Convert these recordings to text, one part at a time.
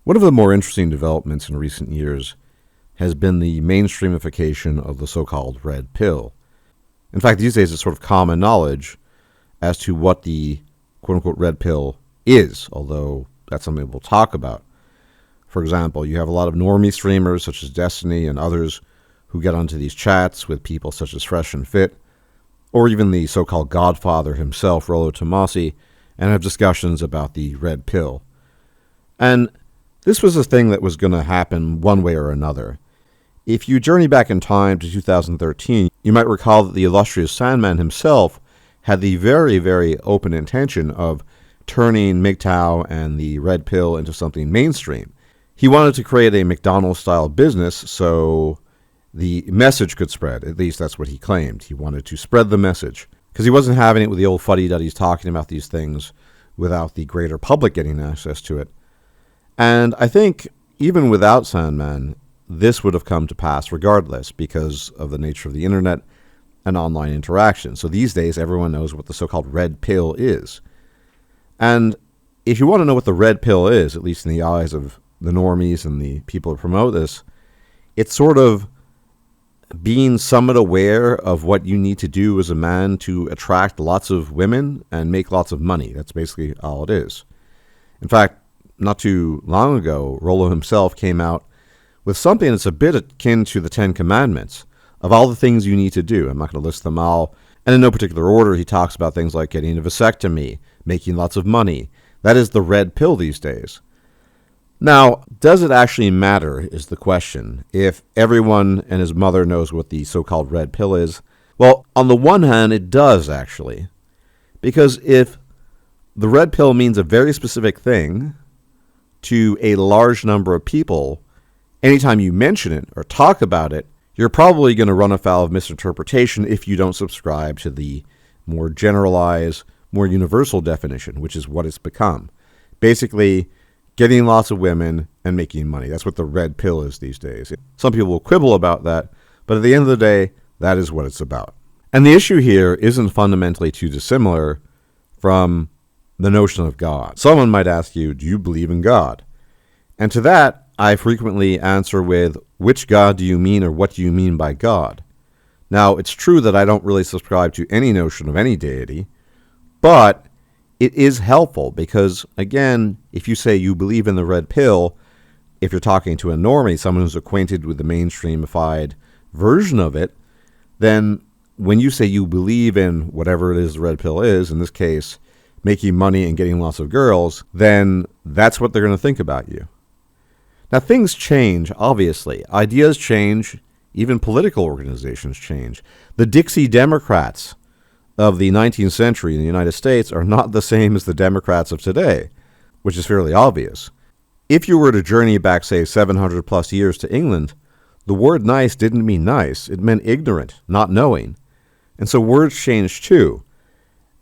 One of the more interesting developments in recent years has been the mainstreamification of the so-called red pill. In fact, these days it's sort of common knowledge as to what the quote-unquote red pill is, although that's something we'll talk about. For example, you have a lot of normie streamers such as Destiny and others who get onto these chats with people such as Fresh and Fit, or even the so-called godfather himself, Rollo Tomassi, and have discussions about the red pill. And this was a thing that was going to happen one way or another. If you journey back in time to 2013, you might recall that the illustrious Sandman himself had the very, very open intention of turning MGTOW and the red pill into something mainstream. He wanted to create a McDonald's-style business so the message could spread. At least that's what he claimed. He wanted to spread the message because he wasn't having it with the old fuddy-duddies talking about these things without the greater public getting access to it. And I think even without Sandman, this would have come to pass regardless because of the nature of the internet and online interaction. So these days, everyone knows what the so-called red pill is. And if you want to know what the red pill is, at least in the eyes of the normies and the people who promote this, it's sort of being somewhat aware of what you need to do as a man to attract lots of women and make lots of money. That's basically all it is. In fact, not too long ago, Rollo himself came out with something that's a bit akin to the 10 Commandments of all the things you need to do. I'm not going to list them all. And in no particular order, he talks about things like getting a vasectomy, making lots of money. That is the red pill these days. Now, does it actually matter is the question, if everyone and his mother knows what the so-called red pill is? Well, on the one hand, it does actually. Because if the red pill means a very specific thing to a large number of people, anytime you mention it or talk about it, you're probably going to run afoul of misinterpretation if you don't subscribe to the more generalized, more universal definition, which is what it's become. Basically, getting lots of women and making money. That's what the red pill is these days. Some people will quibble about that, but at the end of the day, that is what it's about. And the issue here isn't fundamentally too dissimilar from the notion of God. Someone might ask you, do you believe in God? And to that, I frequently answer with, which God do you mean or what do you mean by God? Now, it's true that I don't really subscribe to any notion of any deity, but it is helpful because, again, if you say you believe in the red pill, if you're talking to a normie, someone who's acquainted with the mainstreamified version of it, then when you say you believe in whatever it is the red pill is, in this case, making money and getting lots of girls, then that's what they're going to think about you. Now, things change, obviously. Ideas change. Even political organizations change. The Dixie Democrats of the 19th century in the United States are not the same as the Democrats of today, which is fairly obvious. If you were to journey back, say, 700 plus years to England, the word nice didn't mean nice. It meant ignorant, not knowing. And so words change too.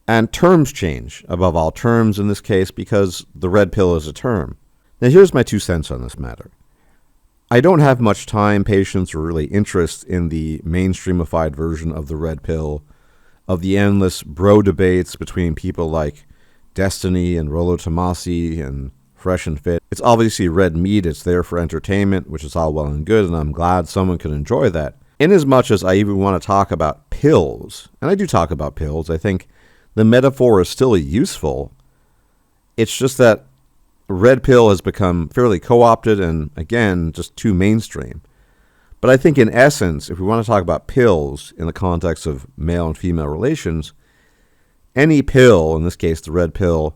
And terms change, above all terms in this case, because the red pill is a term. Now here's my 2 cents on this matter. I don't have much time, patience, or really interest in the mainstreamified version of the red pill, of the endless bro debates between people like Destiny and Rollo Tomassi and Fresh and Fit. It's obviously red meat, it's there for entertainment, which is all well and good, and I'm glad someone can enjoy that. Inasmuch as I even want to talk about pills, and I do talk about pills, I think the metaphor is still useful. It's just that red pill has become fairly co-opted and, again, just too mainstream. But I think in essence, if we want to talk about pills in the context of male and female relations, any pill, in this case the red pill,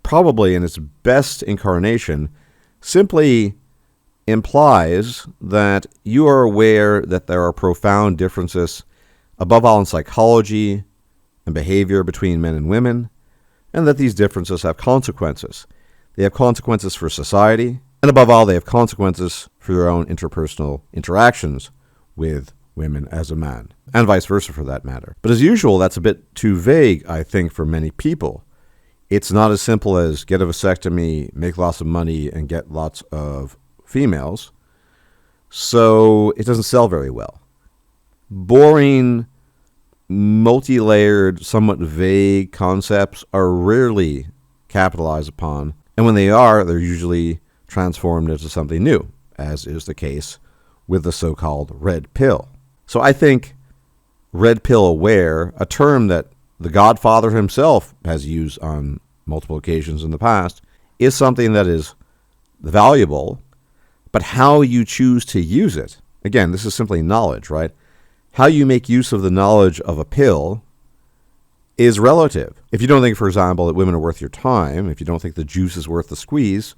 probably in its best incarnation, simply implies that you are aware that there are profound differences, above all in psychology and behavior between men and women, and that these differences have consequences. They have consequences for society, and above all, they have consequences for your own interpersonal interactions with women as a man, and vice versa for that matter. But as usual, that's a bit too vague, I think, for many people. It's not as simple as get a vasectomy, make lots of money, and get lots of females, so it doesn't sell very well. Boring, multi-layered, somewhat vague concepts are rarely capitalized upon, and when they are, they're usually transformed into something new, as is the case with the so-called red pill. So I think red pill aware, a term that the Godfather himself has used on multiple occasions in the past, is something that is valuable, but how you choose to use it, again, this is simply knowledge, right? How you make use of the knowledge of a pill is relative. If you don't think, for example, that women are worth your time, if you don't think the juice is worth the squeeze,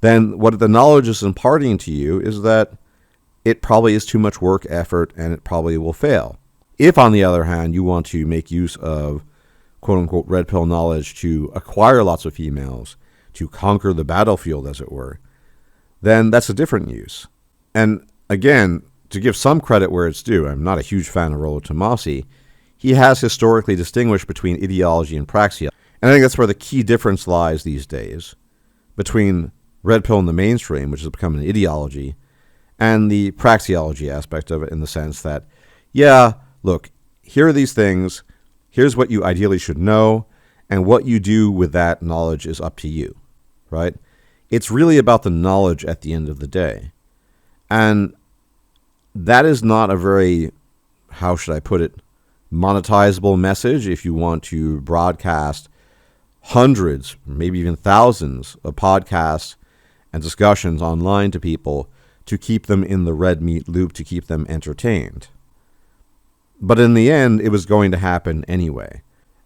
then what the knowledge is imparting to you is that it probably is too much work, effort, and it probably will fail. If, on the other hand, you want to make use of quote-unquote red pill knowledge to acquire lots of females, to conquer the battlefield, as it were, then that's a different use. And again, to give some credit where it's due, I'm not a huge fan of Rollo Tomassi. He has historically distinguished between ideology and praxeology. And I think that's where the key difference lies these days between red pill in the mainstream, which has become an ideology, and the praxeology aspect of it, in the sense that, yeah, look, here are these things, here's what you ideally should know, and what you do with that knowledge is up to you, right? It's really about the knowledge at the end of the day. And that is not a very, how should I put it, monetizable message if you want to broadcast hundreds, maybe even thousands of podcasts and discussions online to people to keep them in the red meat loop, to keep them entertained. But in the end, it was going to happen anyway.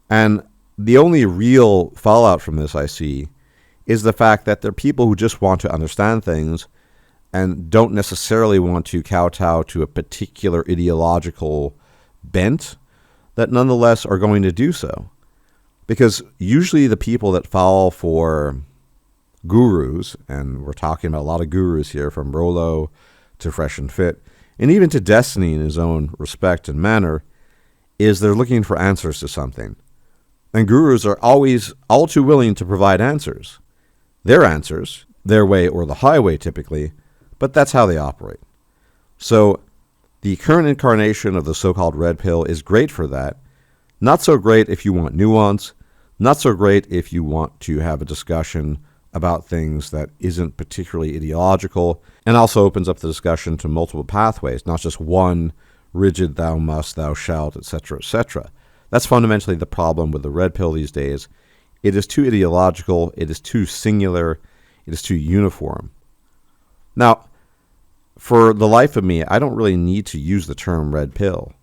And the only real fallout from this I see is the fact that there are people who just want to understand things and don't necessarily want to kowtow to a particular ideological bent, that nonetheless are going to do so. Because usually the people that fall for gurus, and we're talking about a lot of gurus here, from Rollo to Fresh and Fit, and even to Destiny in his own respect and manner, is they're looking for answers to something. And gurus are always all too willing to provide answers. Their answers, their way or the highway typically, but that's how they operate. So the current incarnation of the so-called red pill is great for that. Not so great if you want nuance. Not so great if you want to have a discussion about things that isn't particularly ideological, and also opens up the discussion to multiple pathways, not just one rigid thou must, thou shalt, etc., etc. That's fundamentally the problem with the red pill these days. It is too ideological, it is too singular, it is too uniform. Now, for the life of me, I don't really need to use the term red pill,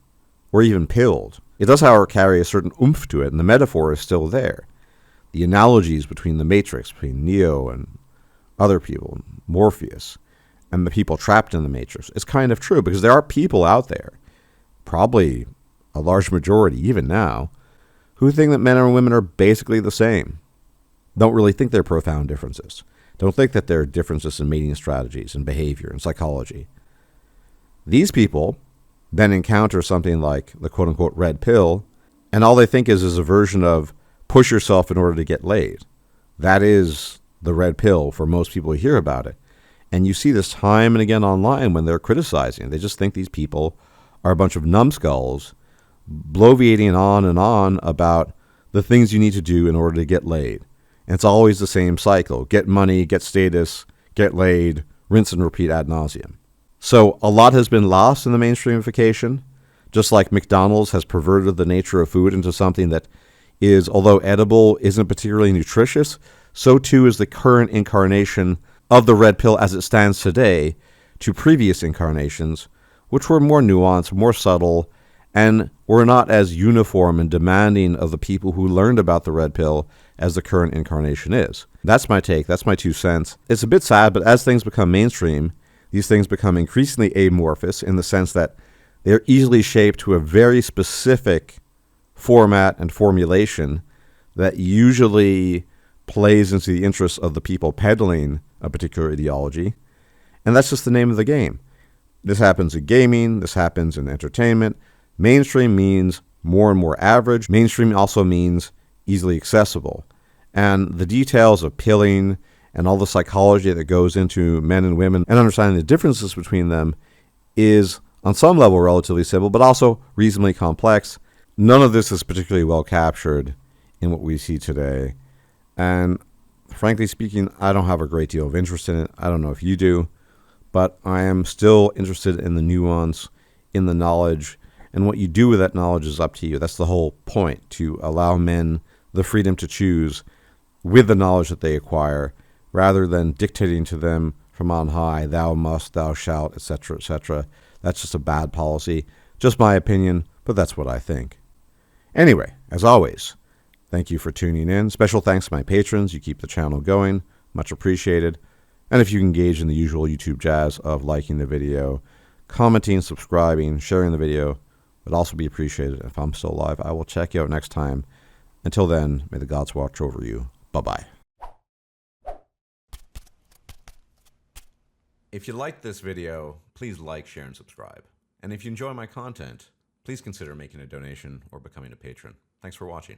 or even pilled. It does, however, carry a certain oomph to it, and the metaphor is still there. The analogies between the Matrix, between Neo and other people, Morpheus, and the people trapped in the Matrix, is kind of true, because there are people out there, probably a large majority even now, who think that men and women are basically the same. Don't really think there are profound differences. Don't think that there are differences in mating strategies and behavior and psychology. These people then encounter something like the quote-unquote red pill, and all they think is a version of push yourself in order to get laid. That is the red pill for most people who hear about it. And you see this time and again online when they're criticizing. They just think these people are a bunch of numbskulls bloviating on and on about the things you need to do in order to get laid. And it's always the same cycle. Get money, get status, get laid, rinse and repeat ad nauseum. So a lot has been lost in the mainstreamification, just like McDonald's has perverted the nature of food into something that is, although edible, isn't particularly nutritious. So too is the current incarnation of the red pill as it stands today to previous incarnations, which were more nuanced, more subtle, and were not as uniform and demanding of the people who learned about the red pill as the current incarnation is. That's my take. That's my 2 cents. It's a bit sad, but as things become mainstream, these things become increasingly amorphous in the sense that they're easily shaped to a very specific format and formulation that usually plays into the interests of the people peddling a particular ideology. And that's just the name of the game. This happens in gaming. This happens in entertainment. Mainstream means more and more average. Mainstream also means easily accessible. And the details of pilling and all the psychology that goes into men and women and understanding the differences between them is on some level relatively simple, but also reasonably complex. None of this is particularly well captured in what we see today. And frankly speaking, I don't have a great deal of interest in it. I don't know if you do, but I am still interested in the nuance, in the knowledge, and what you do with that knowledge is up to you. That's the whole point, to allow men the freedom to choose with the knowledge that they acquire, rather than dictating to them from on high, thou must, thou shalt, etc., etc. That's just a bad policy. Just my opinion, but that's what I think. Anyway, as always, thank you for tuning in. Special thanks to my patrons. You keep the channel going. Much appreciated. And if you engage in the usual YouTube jazz of liking the video, commenting, subscribing, sharing the video, would also be appreciated. If I'm still alive, I will check you out next time. Until then, may the gods watch over you. Bye-bye. If you liked this video, please like, share, and subscribe. And if you enjoy my content, please consider making a donation or becoming a patron. Thanks for watching.